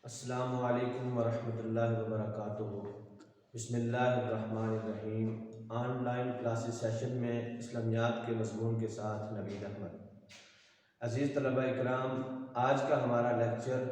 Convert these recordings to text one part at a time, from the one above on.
السلام علیکم ورحمۃ اللہ وبرکاتہ۔ بسم اللہ الرحمن الرحیم۔ آن لائن کلاسز سیشن میں اسلامیات کے مضمون کے ساتھ نوید احمد۔ عزیز طلبہ اکرام، آج کا ہمارا لیکچر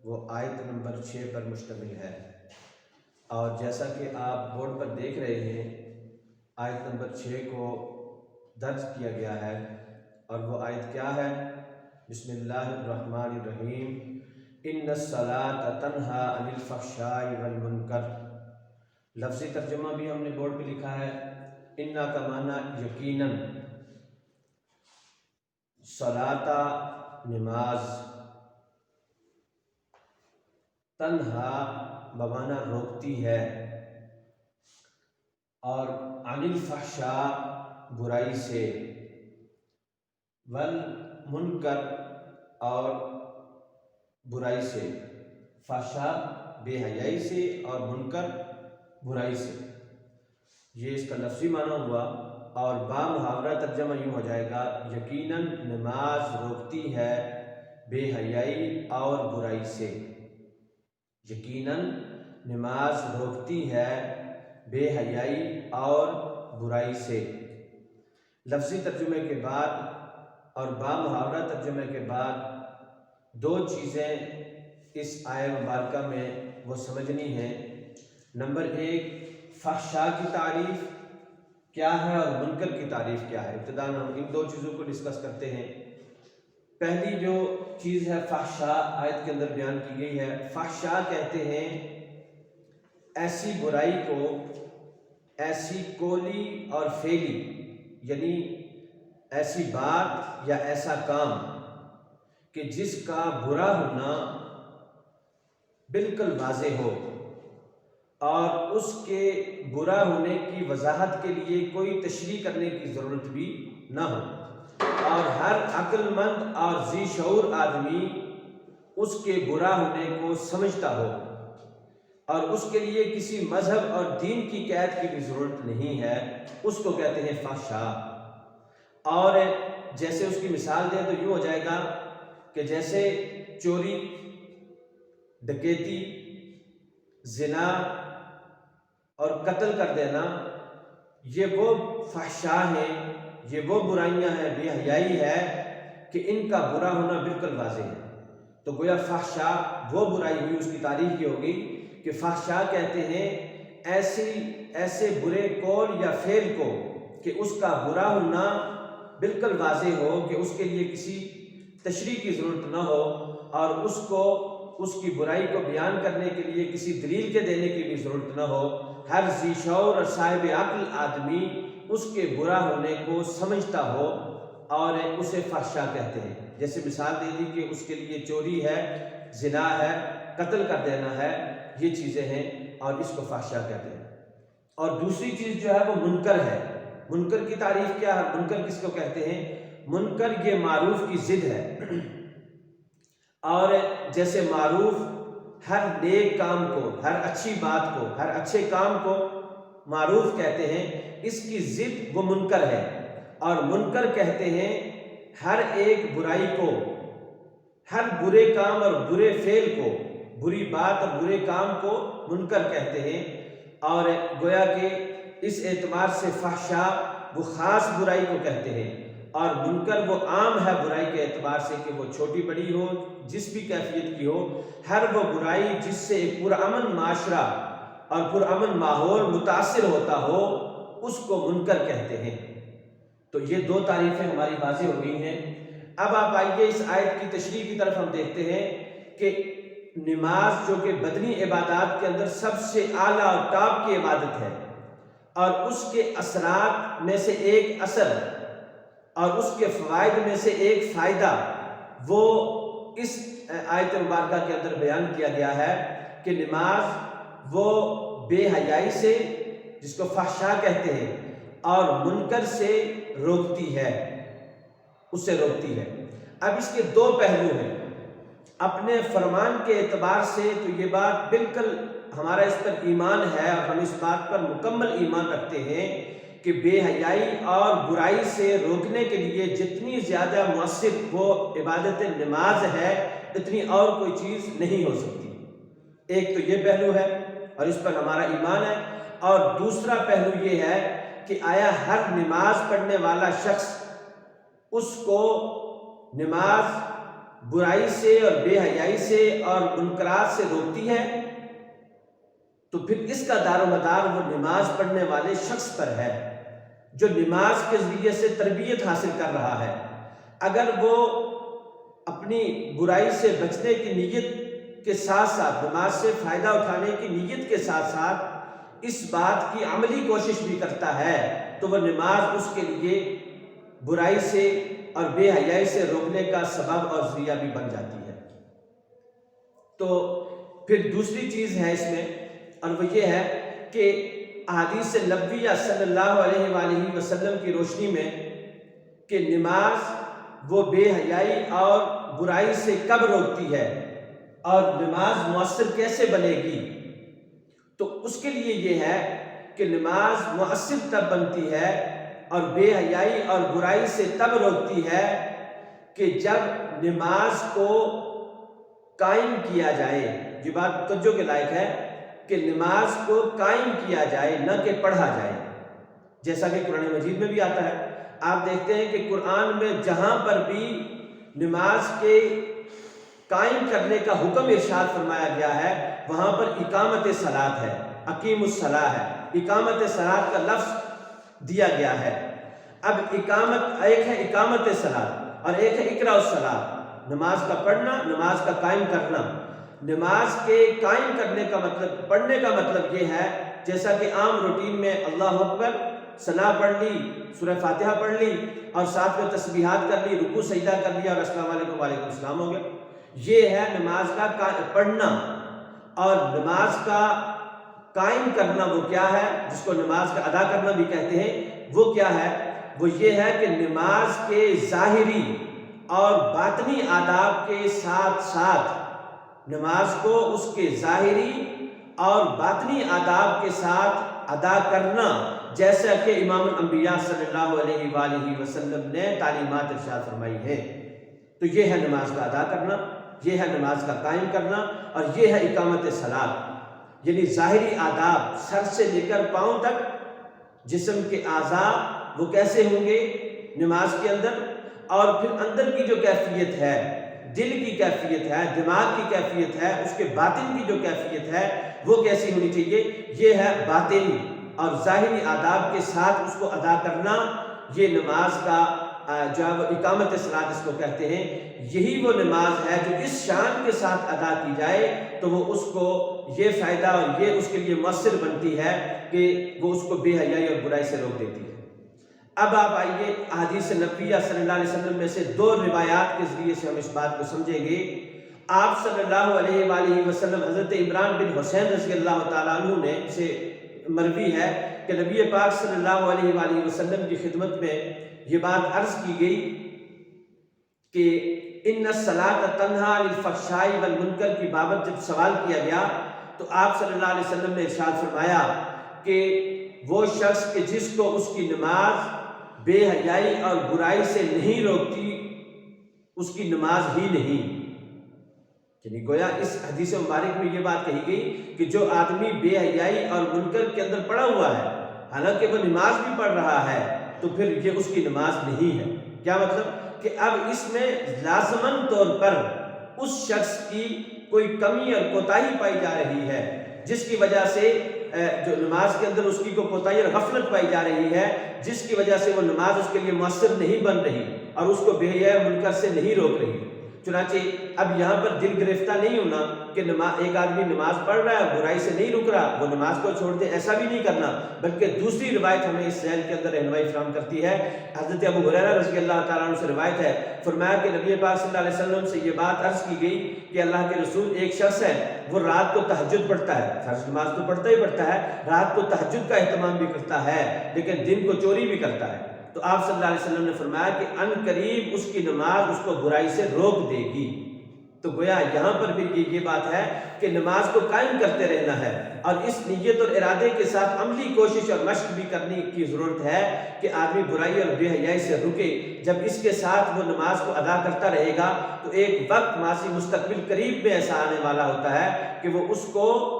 وہ آیت نمبر 6 پر مشتمل ہے، اور جیسا کہ آپ بورڈ پر دیکھ رہے ہیں، آیت نمبر 6 کو درج کیا گیا ہے، اور وہ آیت کیا ہے؟ بسم اللہ الرحمن الرحیم۔ ان الصلاۃ تنہی عن الفحشاء والمنکر۔ لفظی ترجمہ بھی ہم نے بورڈ پہ لکھا ہے۔ انا کا معنی یقیناً، صلاۃ نماز، تنہا بمعنی روکتی ہے، اور عن الفحشاء برائی سے، والمنکر اور برائی سے، فحشاء بے حیائی سے اور منکر برائی سے، یہ اس کا لفظی معنی ہوا۔ اور با محاورہ ترجمہ یوں ہو جائے گا، یقیناً نماز روکتی ہے بے حیائی اور برائی سے۔ یقیناً نماز روکتی ہے بے حیائی اور برائی سے۔ لفظی ترجمے کے بعد اور با محاورہ ترجمے کے بعد دو چیزیں اس آیہ مبارکہ میں وہ سمجھنی ہیں۔ نمبر 1، فحشاء کی تعریف کیا ہے اور منکر کی تعریف کیا ہے۔ ابتداً ہم ان دو چیزوں کو ڈسکس کرتے ہیں۔ پہلی جو چیز ہے فحشاء، آیت کے اندر بیان کی گئی ہے۔ فحشاء کہتے ہیں ایسی برائی کو، ایسی قولی اور فعلی، یعنی ایسی بات یا ایسا کام کہ جس کا برا ہونا بالکل واضح ہو، اور اس کے برا ہونے کی وضاحت کے لیے کوئی تشریح کرنے کی ضرورت بھی نہ ہو، اور ہر عقل مند اور ذی شعور آدمی اس کے برا ہونے کو سمجھتا ہو، اور اس کے لیے کسی مذہب اور دین کی قید کی بھی ضرورت نہیں ہے، اس کو کہتے ہیں فحشاء۔ اور جیسے اس کی مثال دیں تو یوں ہو جائے گا کہ جیسے چوری، ڈکیتی، زنا اور قتل کر دینا، یہ وہ فحشاء ہیں، یہ وہ برائیاں ہیں، بے حیائی ہے کہ ان کا برا ہونا بالکل واضح ہے۔ تو گویا فحشاء وہ برائی ہوئی، اس کی تعریف یہ ہوگی کہ فحشاء کہتے ہیں ایسے برے قول یا فعل کو کہ اس کا برا ہونا بالکل واضح ہو، کہ اس کے لیے کسی تشریح کی ضرورت نہ ہو، اور اس کی برائی کو بیان کرنے کے لیے کسی دلیل کے دینے کی بھی ضرورت نہ ہو۔ ہر ذی شعور اور صاحب عقل آدمی اس کے برا ہونے کو سمجھتا ہو، اور اسے فحشاء کہتے ہیں۔ جیسے مثال دے دی کہ اس کے لیے چوری ہے، زنا ہے، قتل کر دینا ہے، یہ چیزیں ہیں، اور اس کو فحشاء کہتے ہیں۔ اور دوسری چیز جو ہے وہ منکر ہے۔ منکر کی تعریف کیا ہے؟ منکر کس کو کہتے ہیں؟ منکر یہ معروف کی ضد ہے، اور جیسے معروف ہر نیک کام کو، ہر اچھی بات کو، ہر اچھے کام کو معروف کہتے ہیں، اس کی ضد وہ منکر ہے۔ اور منکر کہتے ہیں ہر ایک برائی کو، ہر برے کام اور برے فعل کو، بری بات اور برے کام کو منکر کہتے ہیں۔ اور گویا کہ اس اعتبار سے فحشاء وہ خاص برائی کو کہتے ہیں، اور منکر وہ عام ہے برائی کے اعتبار سے، کہ وہ چھوٹی بڑی ہو، جس بھی کیفیت کی ہو، ہر وہ برائی جس سے ایک پرامن معاشرہ اور پرامن ماحول متاثر ہوتا ہو، اس کو منکر کہتے ہیں۔ تو یہ دو تعریفیں ہماری واضح ہو گئی ہیں۔ اب آپ آئیے اس آیت کی تشریح کی طرف ہم دیکھتے ہیں کہ نماز جو کہ بدنی عبادات کے اندر سب سے اعلیٰ اور ٹاپ کی عبادت ہے، اور اس کے اثرات میں سے ایک اثر اور اس کے فوائد میں سے ایک فائدہ وہ اس آیت مبارکہ کے اندر بیان کیا گیا ہے کہ نماز وہ بے حیائی سے، جس کو فحشاء کہتے ہیں، اور منکر سے روکتی ہے، اس سے روکتی ہے۔ اب اس کے دو پہلو ہیں۔ اپنے فرمان کے اعتبار سے تو یہ بات بالکل ہمارا اس پر ایمان ہے، اور ہم اس بات پر مکمل ایمان رکھتے ہیں کہ بے حیائی اور برائی سے روکنے کے لیے جتنی زیادہ مؤثر وہ عبادت نماز ہے، اتنی اور کوئی چیز نہیں ہو سکتی۔ ایک تو یہ پہلو ہے اور اس پر ہمارا ایمان ہے، اور دوسرا پہلو یہ ہے کہ آیا ہر نماز پڑھنے والا شخص اس کو نماز برائی سے اور بے حیائی سے اور منکرات سے روکتی ہے؟ تو پھر اس کا دار و مدار وہ نماز پڑھنے والے شخص پر ہے جو نماز کے ذریعے سے تربیت حاصل کر رہا ہے۔ اگر وہ اپنی برائی سے بچنے کی نیت کے ساتھ ساتھ، نماز سے فائدہ اٹھانے کی نیت کے ساتھ ساتھ اس بات کی عملی کوشش بھی کرتا ہے تو وہ نماز اس کے لیے برائی سے اور بے حیائی سے روکنے کا سبب اور ذریعہ بھی بن جاتی ہے۔ تو پھر دوسری چیز ہے اس میں، اور وہ یہ ہے کہ احادیث نبویہ صلی اللہ علیہ وآلہ وسلم کی روشنی میں کہ نماز وہ بے حیائی اور برائی سے کب روکتی ہے اور نماز مؤثر کیسے بنے گی، تو اس کے لیے یہ ہے کہ نماز مؤثر تب بنتی ہے اور بے حیائی اور برائی سے تب روکتی ہے کہ جب نماز کو قائم کیا جائے۔ یہ بات توجہ کے لائق ہے کہ نماز کو قائم کیا جائے، نہ کہ پڑھا جائے، جیسا کہ قرآن مجید میں بھی آتا ہے۔ آپ دیکھتے ہیں کہ قرآن میں جہاں پر بھی نماز کے قائم کرنے کا حکم ارشاد فرمایا گیا ہے وہاں پر اقامت صلاۃ ہے، اقیم الصلاۃ ہے، اقامت صلاۃ کا لفظ دیا گیا ہے۔ اب اقامت، ایک ہے اقامت صلاۃ اور ایک ہے اقراء الصلاۃ، نماز کا پڑھنا، نماز کا قائم کرنا۔ نماز کے قائم کرنے کا مطلب، پڑھنے کا مطلب یہ ہے جیسا کہ عام روٹین میں اللہ اکبر، ثنا پڑھ لی، سورہ فاتحہ پڑھ لی اور ساتھ میں تسبیحات کر لی، رکوع سجدہ کر لیا اور السلام علیکم وعلیکم السلام ہو گیا۔ یہ ہے نماز کا پڑھنا۔ اور نماز کا قائم کرنا وہ کیا ہے، جس کو نماز کا ادا کرنا بھی کہتے ہیں، وہ کیا ہے؟ وہ یہ ہے کہ نماز کے ظاہری اور باطنی آداب کے ساتھ ساتھ نماز کو اس کے ظاہری اور باطنی آداب کے ساتھ ادا کرنا، جیسا کہ امام الانبیاء صلی اللہ علیہ وآلہ وسلم نے تعلیمات ارشاد فرمائی ہے۔ تو یہ ہے نماز کا ادا کرنا، یہ ہے نماز کا قائم کرنا، اور یہ ہے اقامت صلاۃ، یعنی ظاہری آداب سر سے لے کر پاؤں تک جسم کے اعضاء وہ کیسے ہوں گے نماز کے اندر، اور پھر اندر کی جو کیفیت ہے، دل کی کیفیت ہے، دماغ کی کیفیت ہے، اس کے باطن کی جو کیفیت ہے وہ کیسی ہونی چاہیے، یہ ہے باطن اور ظاہری آداب کے ساتھ اس کو ادا کرنا۔ یہ نماز کا جو اقامت صلاۃ اس کو کہتے ہیں۔ یہی وہ نماز ہے جو اس شان کے ساتھ ادا کی جائے تو وہ اس کو یہ فائدہ اور یہ اس کے لیے مؤثر بنتی ہے کہ وہ اس کو بے حیائی اور برائی سے روک دیتی ہے۔ اب آپ آئیے احادیث نبویہ صلی اللہ علیہ وسلم میں سے دو روایات کے ذریعے سے ہم اس بات کو سمجھیں گے۔ آپ صلی اللہ علیہ وآلہ وسلم، حضرت عمران بن حسین رضی اللہ تعالیٰ عنہ نے سے مروی ہے کہ نبی پاک صلی اللہ علیہ وآلہ وسلم کی خدمت میں یہ بات عرض کی گئی کہ ان الصلاۃ تنہی عن الفحشاء والمنکر کی بابت جب سوال کیا گیا تو آپ صلی اللہ علیہ وسلم نے ارشاد فرمایا کہ وہ شخص کہ جس کو اس کی نماز بے حیائی اور برائی سے نہیں روکتی اس کی نماز ہی نہیں۔ یعنی گویا اس حدیث مبارک میں یہ بات کہی گئی کہ جو آدمی بے حیائی اور منکر کے اندر پڑا ہوا ہے، حالانکہ وہ نماز بھی پڑھ رہا ہے، تو پھر یہ اس کی نماز نہیں ہے۔ کیا مطلب کہ اب اس میں لازماً طور پر اس شخص کی کوئی کمی اور کوتاہی پائی جا رہی ہے، جس کی وجہ سے جو نماز کے اندر اس کی کوئی کوتاہی اور غفلت پائی جا رہی ہے، جس کی وجہ سے وہ نماز اس کے لیے مؤثر نہیں بن رہی اور اس کو بے حیائی اور منکر سے نہیں روک رہی۔ چنانچہ اب یہاں پر دل گرفتہ نہیں ہونا کہ ایک آدمی نماز پڑھ رہا ہے، برائی سے نہیں رک رہا، وہ نماز کو چھوڑ دے، ایسا بھی نہیں کرنا، بلکہ دوسری روایت ہمیں اس ذہن کے اندر رہنمائی فراہم کرتی ہے۔ حضرت ابو ہریرہ رضی اللہ تعالیٰ عنہ سے روایت ہے، فرمایا کہ نبی پاک صلی اللہ علیہ وسلم سے یہ بات عرض کی گئی کہ اللہ کے رسول، ایک شخص ہے وہ رات کو تہجد پڑھتا ہے، فرض نماز تو پڑھتا ہی پڑھتا ہے، رات کو تہجد کا اہتمام بھی کرتا ہے، لیکن دن کو چوری بھی کرتا ہے۔ تو آپ صلی اللہ علیہ وسلم نے فرمایا کہ ان قریب اس کی نماز اس کو برائی سے روک دے گی۔ تو گویا یہاں پر بھی یہ بات ہے کہ نماز کو قائم کرتے رہنا ہے، اور اس نیت اور ارادے کے ساتھ عملی کوشش اور مشق بھی کرنے کی ضرورت ہے کہ آدمی برائی اور بے حیائی سے رکے، جب اس کے ساتھ وہ نماز کو ادا کرتا رہے گا تو ایک وقت ماضی مستقبل قریب میں ایسا آنے والا ہوتا ہے کہ وہ اس کو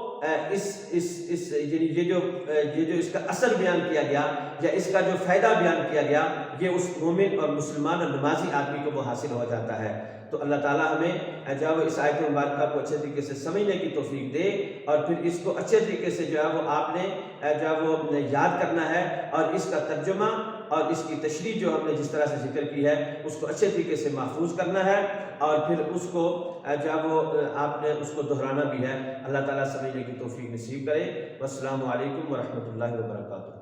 یہ جو اس کا اثر بیان کیا گیا یا اس کا جو فائدہ بیان کیا گیا یہ اس مومن اور مسلمان اور نمازی آدمی کو وہ حاصل ہو جاتا ہے۔ تو اللہ تعالیٰ ہمیں جو ہے اس آیت مبارکہ کو اچھے طریقے سے سمجھنے کی توفیق دے اور پھر اس کو اچھے طریقے سے جو ہے وہ آپ نے جو ہے وہ یاد کرنا ہے اور اس کا ترجمہ اور اس کی تشریح جو ہم نے جس طرح سے ذکر کی ہے اس کو اچھے طریقے سے محفوظ کرنا ہے اور پھر اس کو جو ہے وہ آپ نے اس کو دہرانا بھی ہے۔ اللہ تعالیٰ سمجھنے کی توفیق نصیب کرے۔ والسلام علیکم ورحمۃ اللہ وبرکاتہ۔